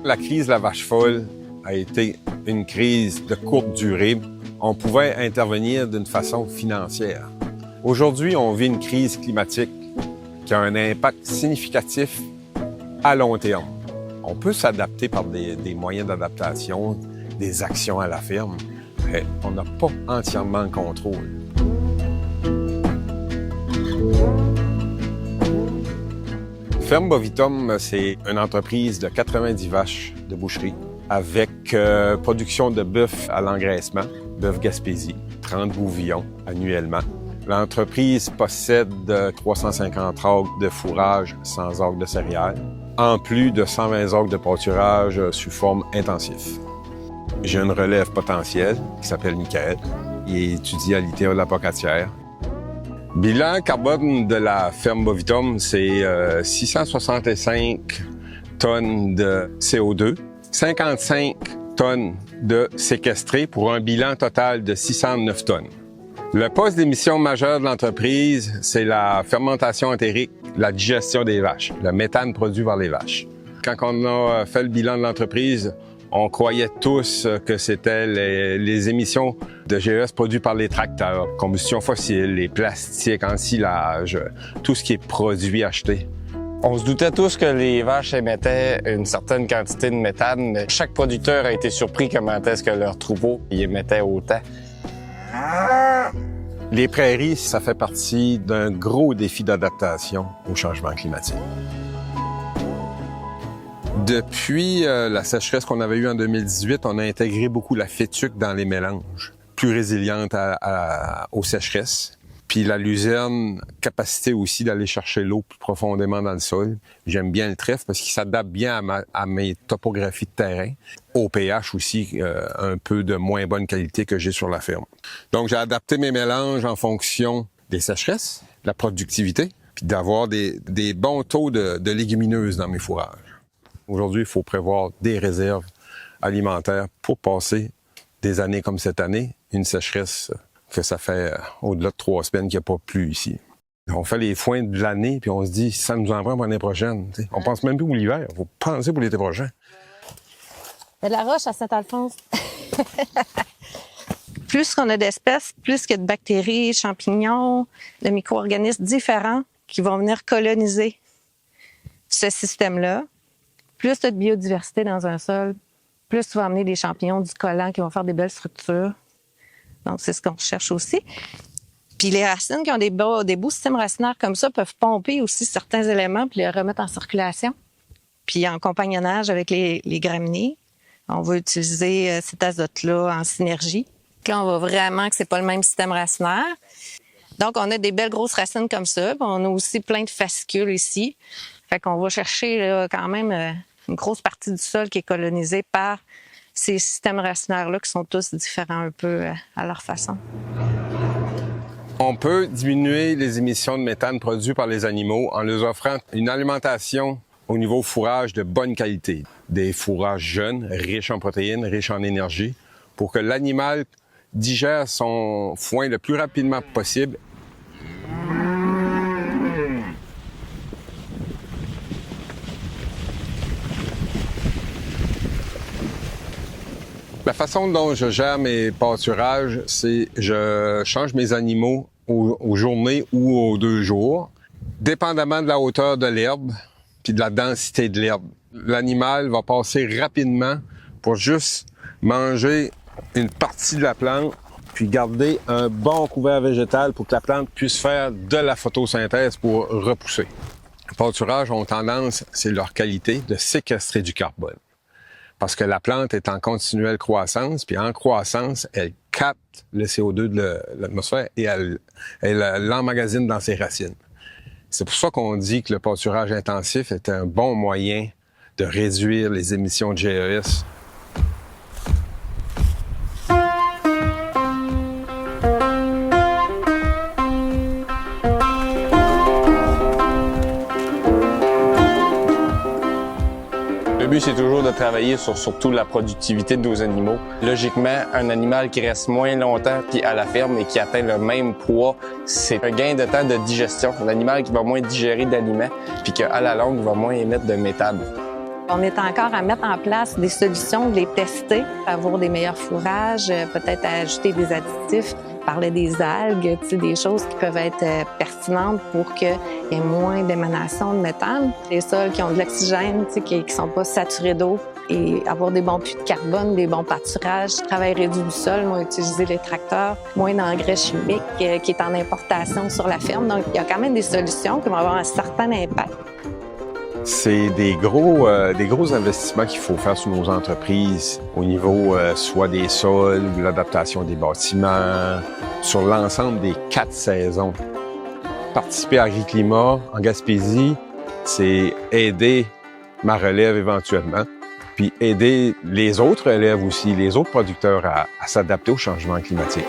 La crise de la vache folle a été une crise de courte durée. On pouvait intervenir d'une façon financière. Aujourd'hui, on vit une crise climatique qui a un impact significatif à long terme. On peut s'adapter par des moyens d'adaptation, des actions à la ferme, mais on n'a pas entièrement le contrôle. Ferme Bovitum, c'est une entreprise de 90 vaches de boucherie avec production de bœuf à l'engraissement, bœuf Gaspésie, 30 bouvillons annuellement. L'entreprise possède 350 acres de fourrage sans acres de céréales, en plus de 120 acres de pâturage sous forme intensive. J'ai une relève potentielle qui s'appelle Michael. Il étudie à l'ITA de la Pocatière. Bilan carbone de la ferme Bovitum, c'est 665 tonnes de CO2, 55 tonnes de séquestrés pour un bilan total de 609 tonnes. Le poste d'émission majeur de l'entreprise, c'est la fermentation entérique, la digestion des vaches, le méthane produit par les vaches. Quand on a fait le bilan de l'entreprise, on croyait tous que c'était les émissions de GES produites par les tracteurs, combustion fossile, les plastiques, ensilage, tout ce qui est produit acheté. On se doutait tous que les vaches émettaient une certaine quantité de méthane, mais chaque producteur a été surpris comment est-ce que leur troupeau y émettait autant. Les prairies, ça fait partie d'un gros défi d'adaptation au changement climatique. Depuis la sécheresse qu'on avait eue en 2018, on a intégré beaucoup la fétuque dans les mélanges, plus résiliente aux sécheresses. Puis la luzerne, capacité aussi d'aller chercher l'eau plus profondément dans le sol. J'aime bien le trèfle parce qu'il s'adapte bien à mes topographies de terrain. Au pH aussi, un peu de moins bonne qualité que j'ai sur la ferme. Donc j'ai adapté mes mélanges en fonction des sécheresses, de la productivité, puis d'avoir des bons taux de légumineuses dans mes fourrages. Aujourd'hui, il faut prévoir des réserves alimentaires pour passer des années comme cette année, une sécheresse que ça fait au-delà de 3 semaines qu'il n'y a pas plu ici. On fait les foins de l'année, puis on se dit, ça nous en prend pour l'année prochaine. T'sais. On pense même plus pour l'hiver, il faut penser pour l'été prochain. Il y a de la roche à Saint-Alphonse. Plus qu'on a d'espèces, plus qu'il y a de bactéries, champignons, de micro-organismes différents qui vont venir coloniser ce système-là. Plus tu as de biodiversité dans un sol, plus tu vas amener des champignons du collant qui vont faire des belles structures. Donc, c'est ce qu'on cherche aussi. Puis les racines qui ont des beaux systèmes racinaires comme ça peuvent pomper aussi certains éléments puis les remettre en circulation. Puis en compagnonnage avec les graminées, on va utiliser cet azote-là en synergie. Là, on voit vraiment que c'est pas le même système racinaire. Donc, on a des belles grosses racines comme ça. Puis on a aussi plein de fascicules ici. Fait qu'on va chercher là, quand même une grosse partie du sol qui est colonisée par ces systèmes racinaires-là qui sont tous différents un peu à leur façon. On peut diminuer les émissions de méthane produites par les animaux en leur offrant une alimentation au niveau fourrage de bonne qualité. Des fourrages jeunes, riches en protéines, riches en énergie, pour que l'animal digère son foin le plus rapidement possible. La façon dont je gère mes pâturages, c'est je change mes animaux aux journées ou aux 2 jours, dépendamment de la hauteur de l'herbe puis de la densité de l'herbe. L'animal va passer rapidement pour juste manger une partie de la plante puis garder un bon couvert végétal pour que la plante puisse faire de la photosynthèse pour repousser. Les pâturages ont tendance, c'est leur qualité, de séquestrer du carbone. Parce que la plante est en continuelle croissance, puis en croissance, elle capte le CO2 de l'atmosphère et elle l'emmagasine dans ses racines. C'est pour ça qu'on dit que le pâturage intensif est un bon moyen de réduire les émissions de GES. Le but, c'est toujours de travailler sur surtout la productivité de nos animaux. Logiquement, un animal qui reste moins longtemps puis à la ferme et qui atteint le même poids, c'est un gain de temps de digestion. Un animal qui va moins digérer d'aliments puis qu'à la longue, va moins émettre de méthane. On est encore à mettre en place des solutions, de les tester, avoir des meilleurs fourrages, peut-être ajouter des additifs. On parlait des algues, des choses qui peuvent être pertinentes pour qu'il y ait moins d'émanation de méthane. Les sols qui ont de l'oxygène, qui ne sont pas saturés d'eau et avoir des bons puits de carbone, des bons pâturages, travail réduit du sol, moins utiliser les tracteurs, moins d'engrais chimiques qui est en importation sur la ferme. Donc, il y a quand même des solutions qui vont avoir un certain impact. C'est des gros investissements qu'il faut faire sur nos entreprises au niveau soit des sols ou de l'adaptation des bâtiments, sur l'ensemble des 4 saisons. Participer à Agriclimat en Gaspésie, c'est aider ma relève éventuellement, puis aider les autres relèves aussi, les autres producteurs à s'adapter au changement climatique.